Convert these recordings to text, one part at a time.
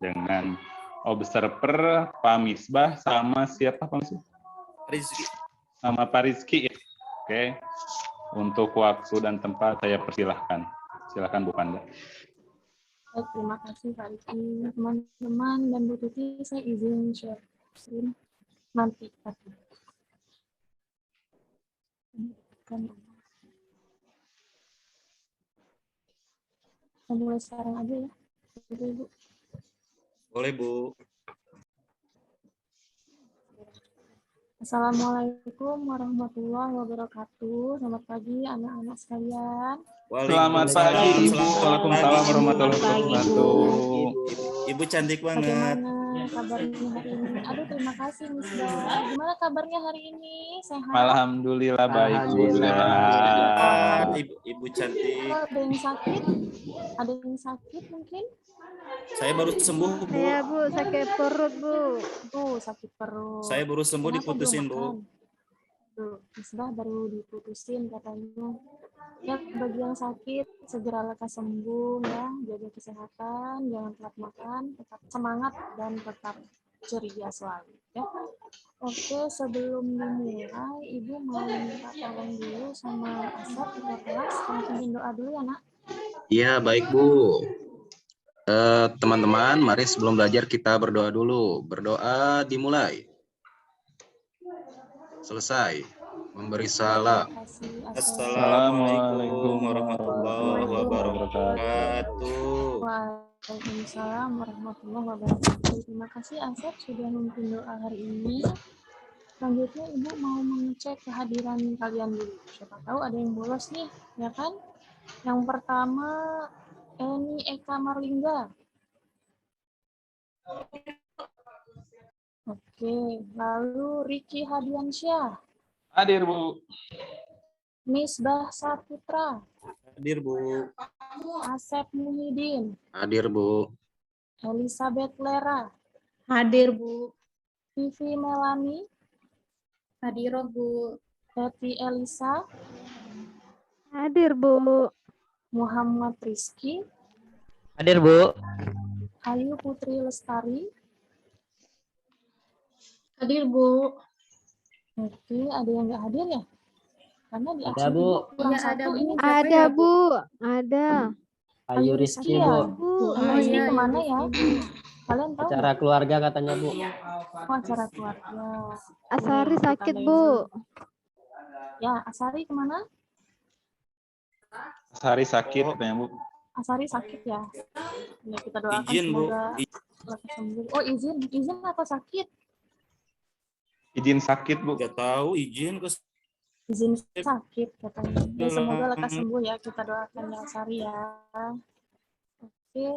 dengan observer Pak Misbah sama siapa Pak Misbah? Rizky. Sama Pak Rizky. Oke. Untuk waktu dan tempat saya persilahkan. Silakan Bu Panda. Baik, terima kasih Pak Rizky. Teman-teman dan Bu Tuti, saya izin share screen nanti. Kita mulai sekarang aja ya. Bu. Boleh, Bu. Assalamualaikum warahmatullahi wabarakatuh. Selamat pagi anak-anak sekalian. Selamat pagi Ibu. Waalaikumsalam warahmatullahi wabarakatuh. Ibu cantik banget. Bagaimana kabarnya hari ini? Aduh, terima kasih Miss Bah. Gimana kabarnya hari ini? Sehat? Alhamdulillah baik Bu. Sehat. Ibu cantik. Ada yang sakit? Ada yang sakit mungkin? Saya baru sembuh, Bu. Saya Bu, sakit perut Bu. Sakit perut. Saya baru sembuh. Kenapa diputusin, belum Bu. makan? Tuh, Misbah baru diputusin katanya. Ya, bagi yang sakit, segera lekas sembuh ya. Jaga kesehatan, jangan telat makan, tetap semangat dan tetap ceria selalu ya. Oke, sebelum dimulai, Ibu mau minta tolong dulu sama Asep kita kelas, langsung doa dulu ya, Nak. Iya, baik Bu. Teman-teman, mari sebelum belajar kita berdoa dulu. Berdoa dimulai. Selesai. Memberi salam. Terima kasih, Asep. Assalamualaikum warahmatullahi wabarakatuh. Waalaikumsalam warahmatullahi wabarakatuh. Terima kasih Asep sudah memimpin doa hari ini. Selanjutnya Ibu mau mengecek kehadiran kalian dulu. Siapa tahu ada yang bolos nih, ya kan? Yang pertama Eni Eka Marlingga. Oke, lalu Riki Hadiansyah. Hadir Bu. Misbah Saputra. Hadir, Bu. Asep Muhyiddin. Hadir Bu. Elizabeth Lera. Hadir, Bu. Vivi Melani. Hadir, Bu. Hetty Elisa. Hadir Bu. Muhammad Rizky. Hadir, Bu. Ayu Putri Lestari. Hadir, Bu. Oke, ada yang nggak hadir ya? Karena di Ada, absen Bu. Ibu kurang Iya, satu ada, Bu. ini. Ada Bu. Ada. Ayu Rizky, ya? Bu. Ayu Rizky iya, kemana Ayu ya? Rizky, Bu. Kalian tahu Acara keluarga katanya, Bu. nggak? Oh, acara keluarga. Asari Oke, sakit tanda Bu. izin. Ya, Asari kemana? Sehari sakit katanya Bu. Asari sakit ya. Ya, kita doakan Izin, Bu. semoga lekas sembuh. Oh, izin apa sakit? Izin sakit Bu. Gak tahu izin ke Izin sakit katanya. Ya, semoga lekas sembuh ya. Kita doakan ya Asari ya. Oke,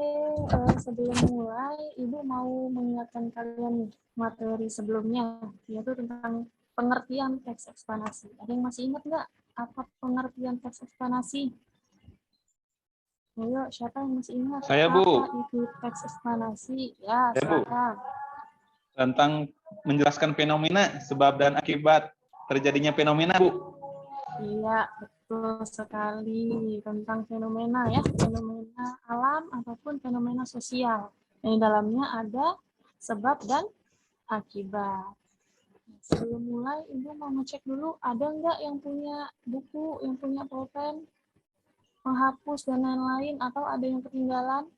sebelum mulai, Ibu mau mengingatkan kalian nih materi sebelumnya, yaitu tentang pengertian teks eksplanasi. Ada yang masih ingat nggak apa pengertian teks eksplanasi? Ayo, siapa yang masih ingat? Saya, Bu. Apa itu teks eksplanasi? Ya, Saya, Bu. silakan. Tentang menjelaskan fenomena, sebab dan akibat terjadinya fenomena Bu. Iya, betul sekali. Tentang fenomena ya, fenomena alam ataupun fenomena sosial. Yang di dalamnya ada sebab dan akibat. Sebelum mulai, Ibu mau ngecek dulu, ada nggak yang punya buku, yang punya pulpen, menghapus dan lain-lain, atau ada yang ketinggalan?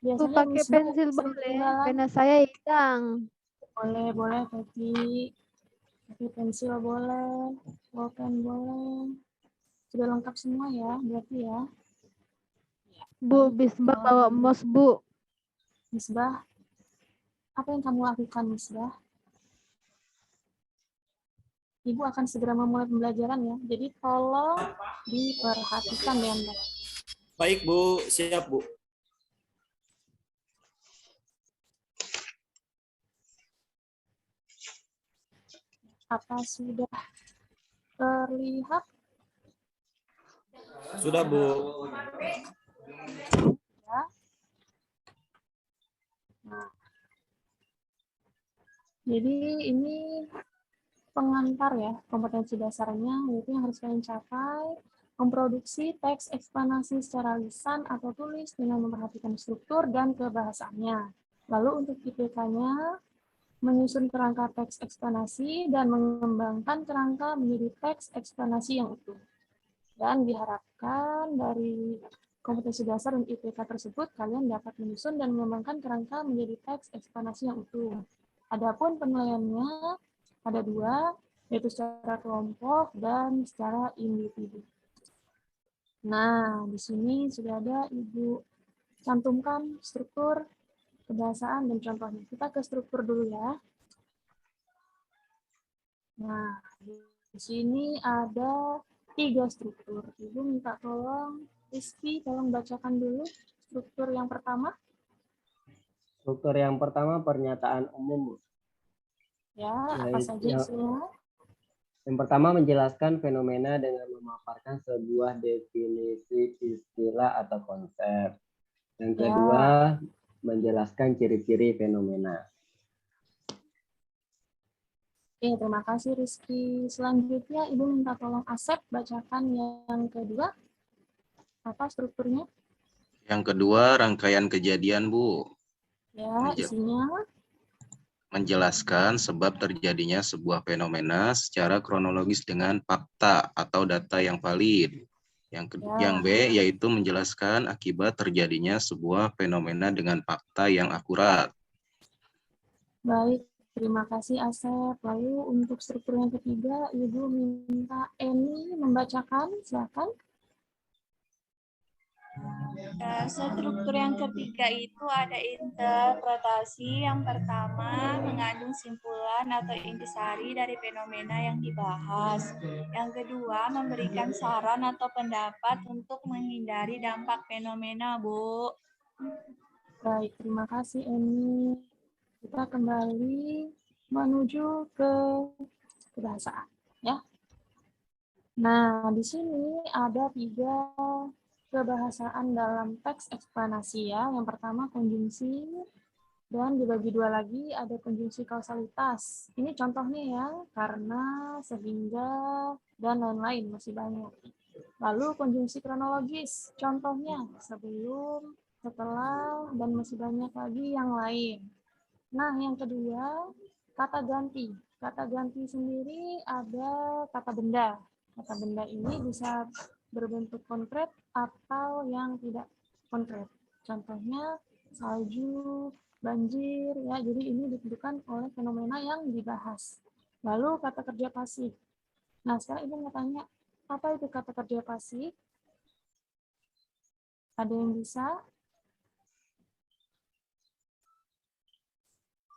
Bu Biasanya pakai Miss pensil sering boleh. ketinggalan. Pena saya hilang. Boleh, Teti. Pakai pensil boleh, pulpen boleh. Sudah lengkap semua ya, berarti ya. Bu, Bisbah bawa mouse Bu. Misbah, apa yang kamu lakukan, Misbah? Ibu akan segera memulai pembelajaran ya. Jadi tolong diperhatikan dengan baik. Baik, Bu. Siap, Bu. Apa sudah terlihat? Sudah, Bu. Ya. Nah. Jadi ini pengantar ya, kompetensi dasarnya, yaitu yang harus kalian capai, memproduksi teks eksplanasi secara lisan atau tulis dengan memperhatikan struktur dan kebahasaannya. Lalu untuk IPK-nya, menyusun kerangka teks eksplanasi dan mengembangkan kerangka menjadi teks eksplanasi yang utuh. Dan diharapkan dari kompetensi dasar dan IPK tersebut, kalian dapat menyusun dan mengembangkan kerangka menjadi teks eksplanasi yang utuh. Adapun penilaiannya ada 2, yaitu secara kelompok dan secara individu. Nah, di sini sudah ada Ibu cantumkan struktur, kebahasaan, dan contohnya. Kita ke struktur dulu ya. Nah, di sini ada 3 struktur. Ibu minta tolong, Rizky, tolong bacakan dulu struktur yang pertama. Struktur yang pertama pernyataan umum, Bu. Ya, apa saja isinya? Yang pertama menjelaskan fenomena dengan memaparkan sebuah definisi istilah atau konsep. Yang kedua menjelaskan ciri-ciri fenomena. Oke, terima kasih Rizky. Selanjutnya Ibu minta tolong Asep bacakan yang kedua. Apa strukturnya? Yang kedua, rangkaian kejadian, Bu. Ya, isinya. Menjelaskan sebab terjadinya sebuah fenomena secara kronologis dengan fakta atau data yang valid. Yang B, yaitu menjelaskan akibat terjadinya sebuah fenomena dengan fakta yang akurat. Baik, terima kasih Asep. Lalu untuk struktur yang ketiga, Ibu minta Eni membacakan, silakan. Struktur yang ketiga itu ada interpretasi. Yang pertama mengandung simpulan atau intisari dari fenomena yang dibahas. Yang kedua memberikan saran atau pendapat untuk menghindari dampak fenomena, Bu. Baik, terima kasih Eni. Kita kembali menuju ke kebahasaan, ya. Nah, di sini ada 3 kebahasaan dalam teks eksplanasi ya. Yang pertama konjungsi, dan dibagi 2 lagi ada konjungsi kausalitas. Ini contohnya ya, karena, sehingga, dan lain-lain, masih banyak. Lalu konjungsi kronologis, contohnya sebelum, setelah, dan masih banyak lagi yang lain. Nah, yang kedua, kata ganti. Kata ganti sendiri ada kata benda. Kata benda ini bisa berbentuk konkret atau yang tidak konkret. Contohnya salju, banjir, ya. Jadi ini ditentukan oleh fenomena yang dibahas. Lalu kata kerja pasif. Nah, sekarang Ibu mau tanya, apa itu kata kerja pasif? Ada yang bisa?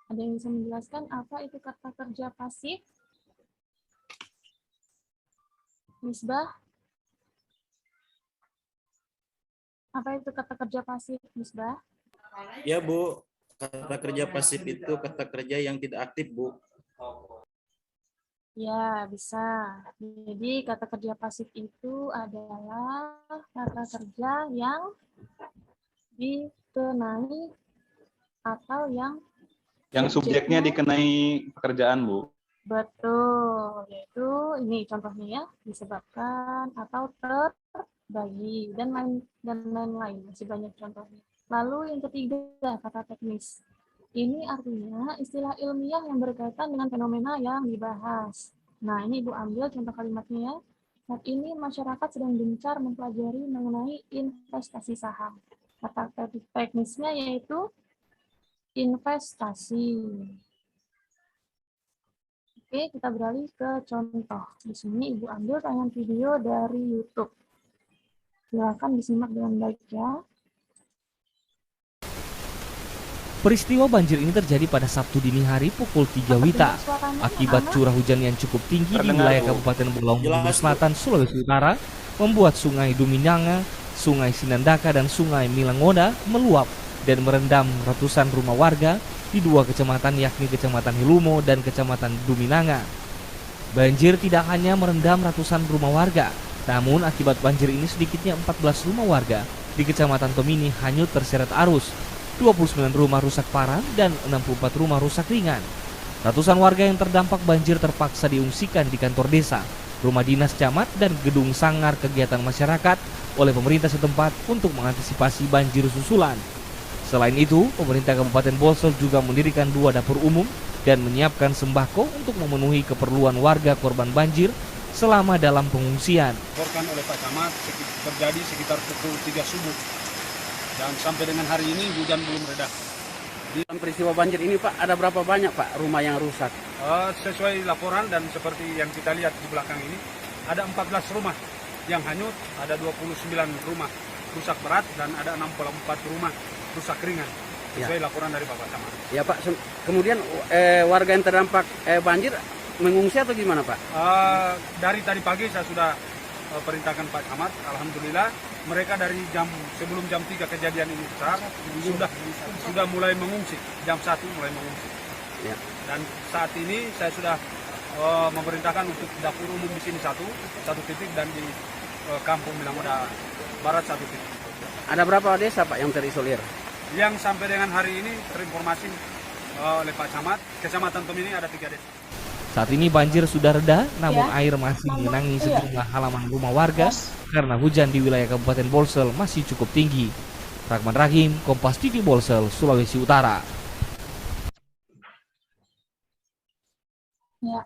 Ada yang bisa menjelaskan apa itu kata kerja pasif? Misbah? Apa itu kata kerja pasif, Misbah? Ya, Bu. Kata kerja pasif itu kata kerja yang tidak aktif, Bu. Ya, bisa. Jadi kata kerja pasif itu adalah kata kerja yang dikenai atau yang subjeknya dikenai pekerjaan, Bu. Betul, yaitu ini contohnya ya, disebabkan atau terbagi dan lain-lain, masih banyak contohnya. Lalu yang ketiga, kata teknis. Ini artinya istilah ilmiah yang berkaitan dengan fenomena yang dibahas. Nah, ini Ibu ambil contoh kalimatnya ya. Saat ini masyarakat sedang gencar mempelajari mengenai investasi saham. Kata teknisnya yaitu investasi. Oke, kita beralih ke contoh. Di sini Ibu ambil tayangan video dari YouTube. Silakan disimak dengan baik ya. Peristiwa banjir ini terjadi pada Sabtu dini hari pukul 3 WITA akibat curah hujan yang cukup tinggi di wilayah Kabupaten Berlaung Selatan, Sulawesi Utara, membuat Sungai Duminanga, Sungai Sinandaka, dan Sungai Milangoda meluap dan merendam ratusan rumah warga di 2 kecamatan, yakni Kecamatan Hilumo dan Kecamatan Duminanga. Banjir tidak hanya merendam ratusan rumah warga, namun akibat banjir ini sedikitnya 14 rumah warga di Kecamatan Tomini hanyut terseret arus. 29 rumah rusak parah dan 64 rumah rusak ringan. Ratusan warga yang terdampak banjir terpaksa diungsikan di kantor desa, rumah dinas camat, dan gedung sanggar kegiatan masyarakat oleh pemerintah setempat untuk mengantisipasi banjir susulan. Selain itu, pemerintah Kabupaten Bolsel juga mendirikan 2 dapur umum dan menyiapkan sembako untuk memenuhi keperluan warga korban banjir selama dalam pengungsian. Dilaporkan oleh Pak Camat terjadi sekitar pukul 3 subuh dan sampai dengan hari ini hujan belum reda. Dalam peristiwa banjir ini Pak, ada berapa banyak Pak rumah yang rusak? Sesuai laporan dan seperti yang kita lihat di belakang ini, ada 14 rumah yang hanyut, ada 29 rumah rusak berat dan ada 64 rumah rusak ringan. Sesuai laporan dari Bapak Camat. Ya Pak, kemudian warga yang terdampak banjir mengungsi atau gimana Pak? Dari tadi pagi saya sudah perintahkan Pak Camat, alhamdulillah mereka dari sebelum jam 3 kejadian ini besar sudah mulai mengungsi, jam 1 mulai mengungsi. Ya. Dan saat ini saya sudah memerintahkan untuk dapur umum di sini satu titik dan di Kampung Milamoda Barat 1 titik. Ada berapa desa Pak yang terisolir? Yang sampai dengan hari ini terinformasi oleh Pak Camat, Kecamatan Tomini ada 3 desa. Saat ini banjir sudah reda, namun air masih mengenangi sejumlah halaman rumah warga karena hujan di wilayah Kabupaten Bolsel masih cukup tinggi. Rahman Rahim, Kompas TV Bolsel, Sulawesi Utara. Ya,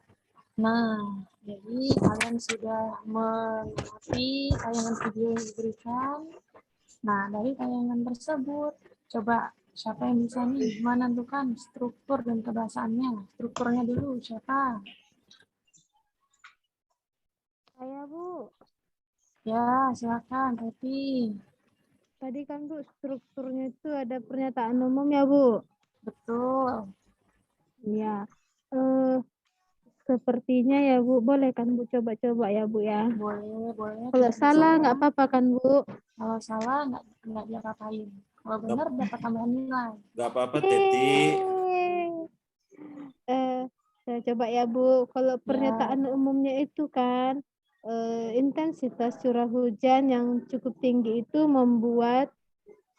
nah, jadi kalian sudah mengerti tayangan video yang diberikan. Nah, dari tayangan tersebut, coba siapa yang bisa nih menentukan struktur dan kebahasaannya? Strukturnya dulu, siapa? Saya, Bu. Ya, silakan, Teti. Tadi kan, Bu, strukturnya itu ada pernyataan umum ya, Bu? Betul. Ya. Sepertinya ya, Bu. Boleh kan, Bu? Coba-coba ya, Bu ya? Boleh, boleh. Kalau salah, nggak apa-apa kan, Bu? Kalau salah, nggak diapa-apain. Kalau benar, dapat tambahan nilai. Nggak apa-apa, Teti. Saya coba ya, Bu. Kalau pernyataan umumnya itu kan, intensitas curah hujan yang cukup tinggi itu membuat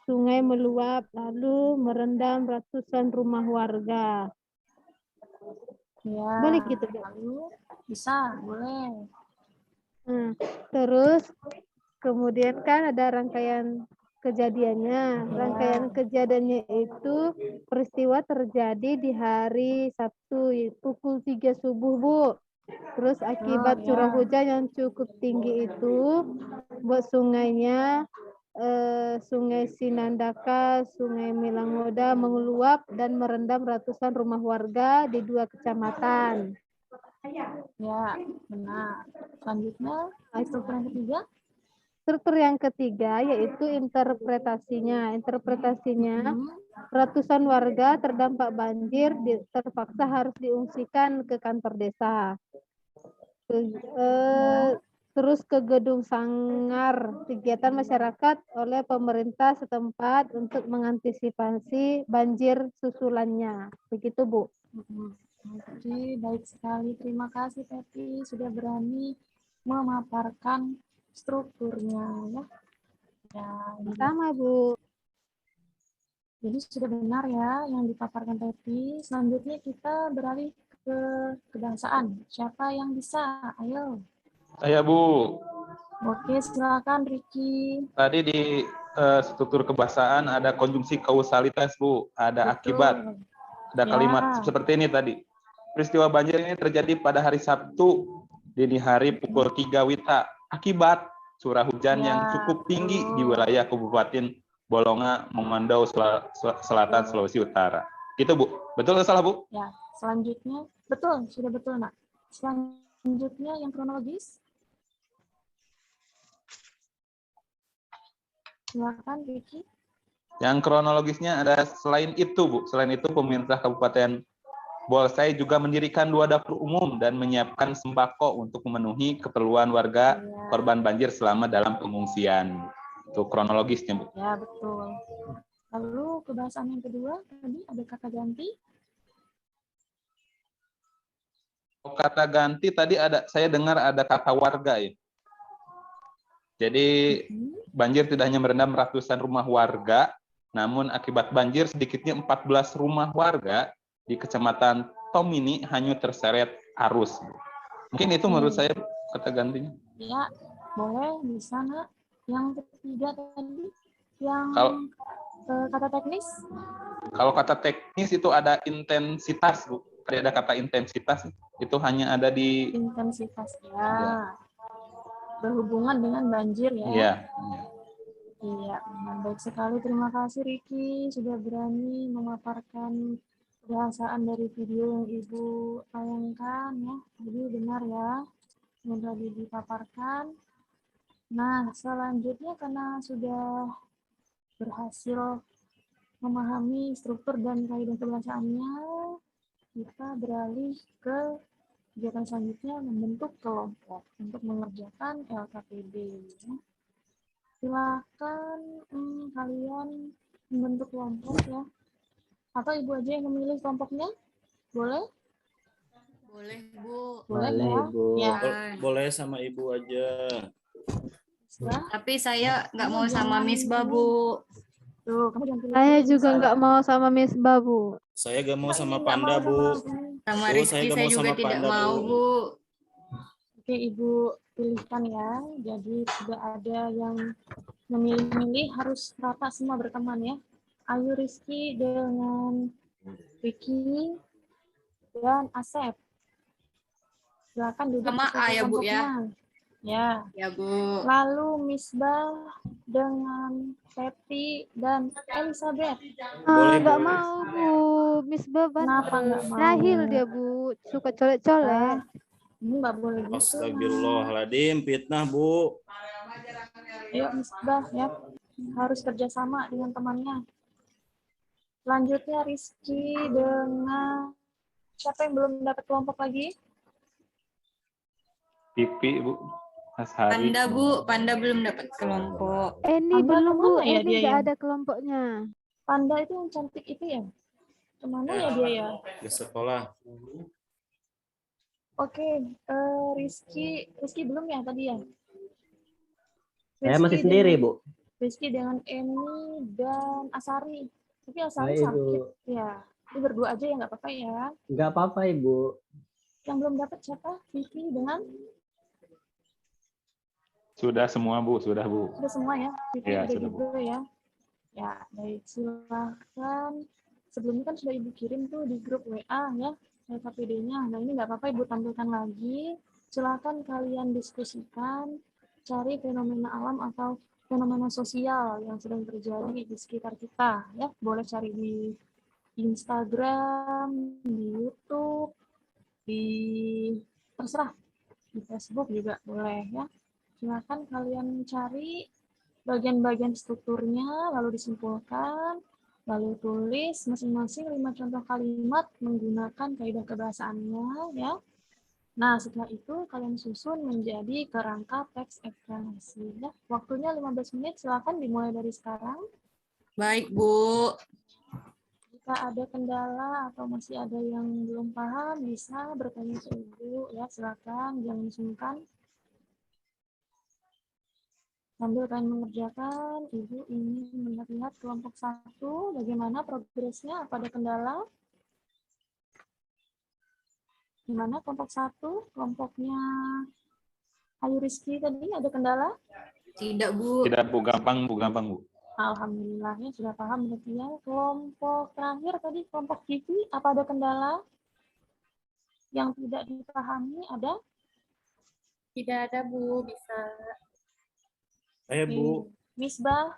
sungai meluap, lalu merendam ratusan rumah warga. Ya, boleh gitu, Bu? lalu bisa, boleh. Terus, kemudian kan ada rangkaian kejadiannya. Rangkaian kejadiannya itu peristiwa terjadi di hari Sabtu pukul 3 subuh, Bu. Terus akibat curah hujan yang cukup tinggi itu buat sungainya, Sungai Sinandaka, Sungai Milangoda mengeluap dan merendam ratusan rumah warga di 2 kecamatan. Ya, benar. Selanjutnya, struktur yang ketiga. Struktur yang ketiga yaitu interpretasinya. Interpretasinya, ratusan warga terdampak banjir terpaksa harus diungsikan ke kantor desa. Terus ke gedung sanggar kegiatan masyarakat oleh pemerintah setempat untuk mengantisipasi banjir susulannya. Begitu, Bu. Oke, baik sekali. Terima kasih, Teti, sudah berani memaparkan strukturnya ya. Sama, Bu. Jadi sudah benar ya yang dipaparkan Teti. Selanjutnya kita beralih ke kebangsaan. Siapa yang bisa? Ayo. Saya, Bu. Oke, silakan Riki. Tadi di struktur kebahasaan ada konjungsi kausalitas, Bu. Ada akibat. Ada kalimat seperti ini tadi. Peristiwa banjir ini terjadi pada hari Sabtu dini hari pukul 3 WITA. Akibat curah hujan yang cukup tinggi di wilayah Kabupaten Bolonga, Memandau, Selatan, Sulawesi Utara. Itu, Bu. Betul atau salah, Bu? Ya, selanjutnya. Betul, sudah betul, Nak. Selanjutnya yang kronologis. Silakan, Riki. Yang kronologisnya ada selain itu, Bu. Selain itu, pemerintah Kabupaten Bolsai juga mendirikan 2 dapur umum dan menyiapkan sembako untuk memenuhi keperluan warga korban banjir selama dalam pengungsian. Itu kronologisnya, Bu. Ya, betul. Lalu kebahasan yang kedua, tadi ada kata ganti. Kata ganti tadi saya dengar ada kata warga ya. Jadi banjir tidak hanya merendam ratusan rumah warga, namun akibat banjir sedikitnya 14 rumah warga di Kecamatan Tomini hanyut terseret arus. Mungkin itu menurut saya kata gantinya. Ya, boleh di sana. Yang ketiga tadi, yang Kata teknis? Kalau kata teknis itu ada intensitas, Bu. Tadi ada kata intensitas, itu hanya ada di intensitas ya. Ya. Berhubungan dengan banjir ya. Iya. Iya, baik sekali. Terima kasih Riki sudah berani memaparkan bahasaan dari video yang Ibu tayangkan ya. Jadi benar ya yang tadi dipaparkan. Nah, selanjutnya karena sudah berhasil memahami struktur dan kaidah kebahasaannya, kita beralih ke kegiatan selanjutnya membentuk kelompok untuk mengerjakan LKPD. Silakan kalian membentuk kelompok ya. Atau Ibu aja yang memilih kelompoknya? Boleh? Boleh, Bu. Boleh Boleh, ya? Bu. Ya. Boleh sama Ibu aja. Tapi saya nggak mau sama Misbah, Bu. Tuh, kamu jangan pilih. Saya juga nggak mau sama Misbah, Bu. Saya gak mau sama Nggak Panda, mau Bu. Sama Bu, Rizky gak saya mau juga sama tidak Panda, mau, Bu. Oke, Ibu pilihkan ya. Jadi tidak ada yang memilih-milih, harus rata semua berteman ya. Ayu Rizky dengan Vicky dan Asep. Silakan duduk Sama A ya, Bu ya. Ya. Ya, Bu. Lalu Misbah dengan Teti dan Elizabeth. Nggak mau, Bu. Misbah Kenapa nggak mau? jahil dia, Bu. Suka colek-colek. Ini nggak boleh gitu. Astagfirullahaladzim, fitnah, Bu. Ayo Misbah ya. Harus kerjasama dengan temannya. Selanjutnya Rizky dengan siapa yang belum dapat kelompok lagi? Pipi, Bu. Mas Hari. Panda, Bu. Panda belum dapat kelompok. Ini Panda belum, Bu. kemana ya Ini dia nggak ya? ada kelompoknya. Panda itu yang cantik itu ya? Kemana ya dia ya? Ke sekolah. Oke, Rizky belum ya tadi ya? Saya masih sendiri, Bu. Rizky dengan Eni dan Asari. Tapi Asari Hai, sakit Bu. ya. Ini berdua aja ya, nggak apa-apa ya. Nggak apa-apa, Ibu. Yang belum dapat siapa? Vicky dengan? Sudah semua, Bu. Sudah, Bu. Sudah semua ya? Vicky Ya, udah sudah, juga ya. Ya, baik. Silahkan. Sebelumnya kan sudah Ibu kirim tuh di grup WA ya, LKPD-nya. Nah, ini nggak apa-apa Ibu tampilkan lagi. Silahkan kalian diskusikan, cari fenomena alam atau fenomena sosial yang sedang terjadi di sekitar kita. Ya, boleh cari di Instagram, di YouTube, di terserah, di Facebook juga boleh ya. Silakan kalian cari bagian-bagian strukturnya, lalu disimpulkan, lalu tulis masing-masing 5 contoh kalimat menggunakan kaidah kebahasaannya ya. Nah, setelah itu kalian susun menjadi kerangka teks eksplanasi ya. Waktunya 15 menit, silakan dimulai dari sekarang. Baik, Bu. Jika ada kendala atau masih ada yang belum paham, bisa bertanya ke Ibu ya, silakan jangan sungkan. Sambil kalian mengerjakan, Ibu ingin melihat kelompok 1, bagaimana progresnya, apa ada kendala? Gimana kelompok 1? Kelompoknya Ayu Rizky tadi ada kendala? Tidak, Bu. Tidak, Bu. Gampang, Bu. Gampang, Bu. Alhamdulillah ya sudah paham berarti ya. Kelompok terakhir tadi kelompok Vicky, apa ada kendala yang tidak dipahami? Ada? Tidak ada, Bu. Bisa. Bu. Misbah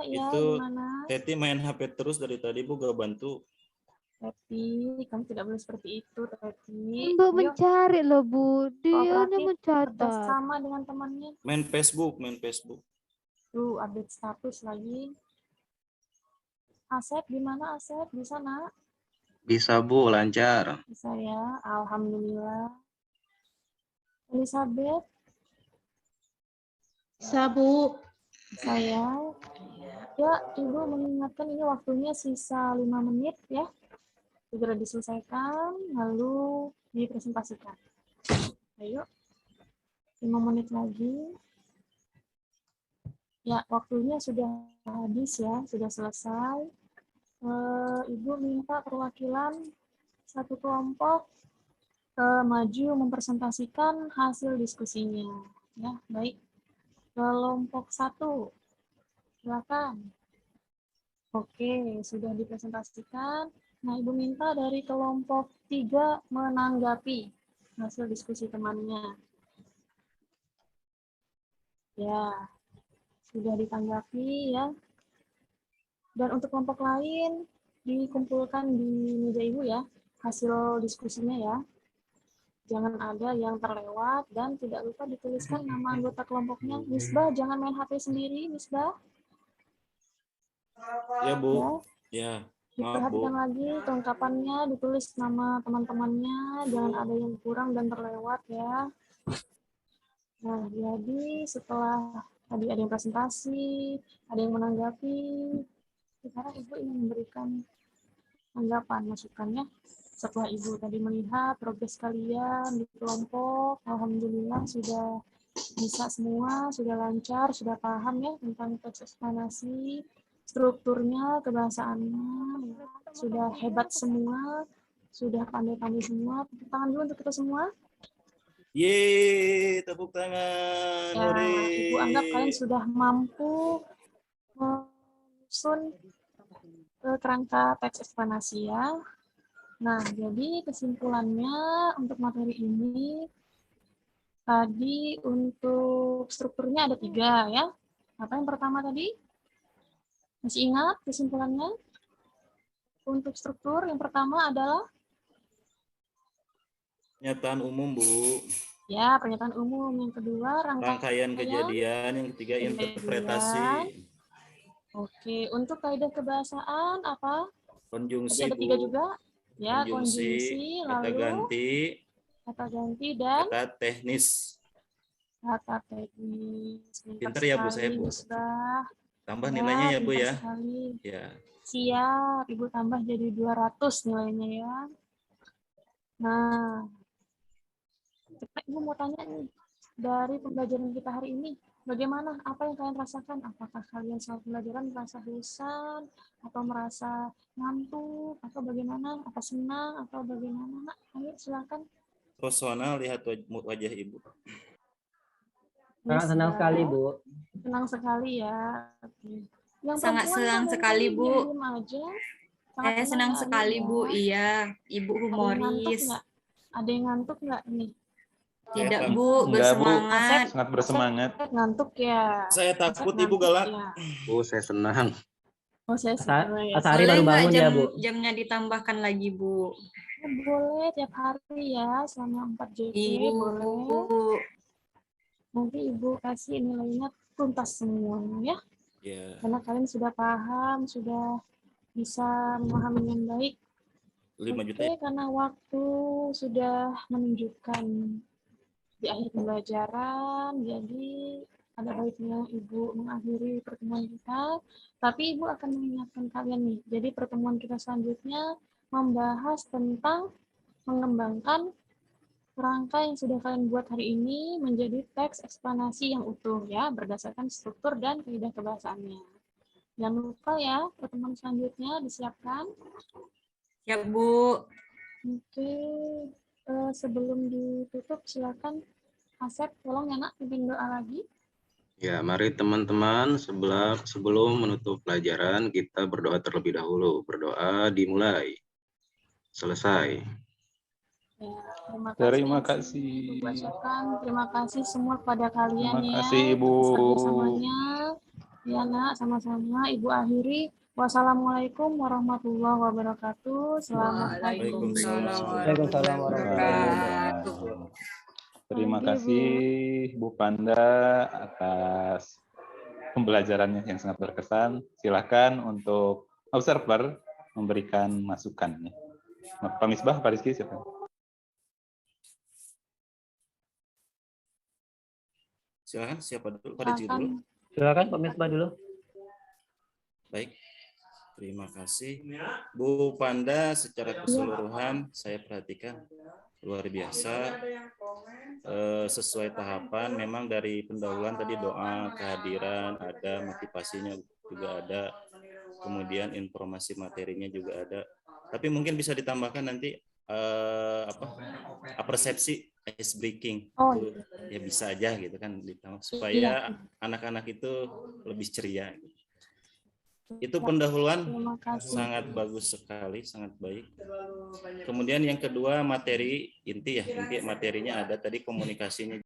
ya, Itu gimana? Teti main HP terus dari tadi, Bu, gak bantu. Teti, kamu tidak boleh seperti itu, Teti. Mbak mencari loh, Bu. Dia mencatat. Bersama dengan temannya. Main Facebook. Tuh, update status lagi. Asep, gimana Asep? Bisa, Nak? Bisa, Bu, lancar. Bisa ya, alhamdulillah. Elizabeth? Bisa, Bu. Bisa ya. Ya, Ibu mengingatkan ini waktunya sisa 5 menit ya. Segera diselesaikan, lalu dipresentasikan. Ayo, 5 menit lagi. Ya, waktunya sudah habis ya, sudah selesai. Ibu minta perwakilan satu kelompok maju mempresentasikan hasil diskusinya. Ya, baik. Kelompok 1, silakan. Oke, sudah dipresentasikan. Nah, Ibu minta dari kelompok 3 menanggapi hasil diskusi temannya. Ya, sudah ditanggapi ya. Dan untuk kelompok lain, dikumpulkan di meja Ibu ya, hasil diskusinya ya. Jangan ada yang terlewat dan tidak lupa dituliskan nama anggota kelompoknya. Misbah, jangan main HP sendiri, Misbah. Ya, Bu. Ya. Ya, maaf, Bu. Diperhatikan lagi kelengkapannya, ditulis nama teman-temannya, jangan ada yang kurang dan terlewat ya. Nah, jadi setelah tadi ada yang presentasi, ada yang menanggapi, sekarang Ibu ingin memberikan tanggapan, masukannya. Setelah Ibu tadi melihat progres kalian di kelompok, alhamdulillah sudah bisa semua, sudah lancar, sudah paham ya tentang teks eksplanasi, strukturnya, kebahasaannya, sudah hebat semua, sudah pandai-pandai semua. Tepuk tangan dulu untuk kita semua. Yeay, tepuk tangan. Ya, Ibu anggap kalian sudah mampu menyusun kerangka teks eksplanasi ya. Nah, jadi kesimpulannya untuk materi ini, tadi untuk strukturnya ada 3 ya. Apa yang pertama tadi? Masih ingat kesimpulannya? Untuk struktur yang pertama adalah? Pernyataan umum, Bu. Ya, pernyataan umum. Yang kedua, rangkaian kejadian. Yang ketiga, interpretasi. Oke, untuk kaidah kebahasaan apa? Konjungsi, ada 3 juga. Ya, konjungsi, lalu kata ganti, dan kata teknis. Kata teknis. Pinter ya, Bu, saya, Bu. Tambah nilainya ya, Bu ya. Ya. Siap, Ibu tambah jadi 200 nilainya ya. Nah, Ibu mau tanya nih, dari pembelajaran kita hari ini, bagaimana? Apa yang kalian rasakan? Apakah kalian selama pembelajaran merasa bosan, atau merasa ngantuk, atau bagaimana? Apa senang, atau bagaimana? Nak, ayo silakan. Personal, lihat wajah Ibu. Sangat senang sekali, Bu. Senang sekali ya. Yang sangat senang sekali, Bu. Saya senang sekali, Bu. Iya, Ibu humoris. Ada yang ngantuk nggak nih? Tidak, Bu. Bersemangat. Sangat bersemangat. Ngantuk ya. Saya takut Ibu galak. Oh, saya senang. Oh, saya senang ya. Hari baru bangun ya, Bu. Jamnya ditambahkan lagi, Bu. Boleh tiap hari ya, selama 4 JP. Boleh. Nanti Ibu kasih nilainya tuntas semuanya ya. Yeah. Karena kalian sudah paham, sudah bisa memahami dengan baik. 5 juta. Karena waktu sudah menunjukkan di akhir pembelajaran, jadi ada baiknya Ibu mengakhiri pertemuan kita. Tapi Ibu akan mengingatkan kalian nih. Jadi pertemuan kita selanjutnya membahas tentang mengembangkan kerangka yang sudah kalian buat hari ini menjadi teks eksplanasi yang utuh ya, berdasarkan struktur dan kaidah kebahasaannya. Jangan lupa ya, pertemuan selanjutnya disiapkan. Ya, Bu. Oke, sebelum ditutup silakan Asep, tolong ya Nak, pimpin doa lagi. Ya, mari teman-teman sebelum menutup pelajaran kita berdoa terlebih dahulu. Berdoa dimulai. Selesai. Ya, terima kasih. Terima kasih semua kepada kalian terima kasih, Ibu. Bersamanya. Ya Nak, sama-sama. Ibu akhiri. Wassalamualaikum warahmatullahi wabarakatuh. Selamat pagi. Waalaikumsalam warahmatullahi wabarakatuh. Terima kasih Bu Panda atas pembelajarannya yang sangat berkesan. Silakan untuk observer memberikan masukannya. Pak Misbah, Pak Rizky, silakan. Silakan, siapa dulu? Pak Rizky dulu. Silakan Pak Misbah dulu. Baik. Terima kasih. Bu Panda, secara keseluruhan saya perhatikan luar biasa. Sesuai tahapan, memang dari pendahuluan tadi doa, kehadiran, ada motivasinya juga ada, kemudian informasi materinya juga ada. Tapi mungkin bisa ditambahkan nanti persepsi ice breaking. Ya bisa aja gitu kan, ditambah supaya anak-anak itu lebih ceria. Itu pendahuluan Terima kasih. sangat bagus sekali, sangat baik. Kemudian yang kedua materi inti ya, inti materinya ada tadi komunikasinya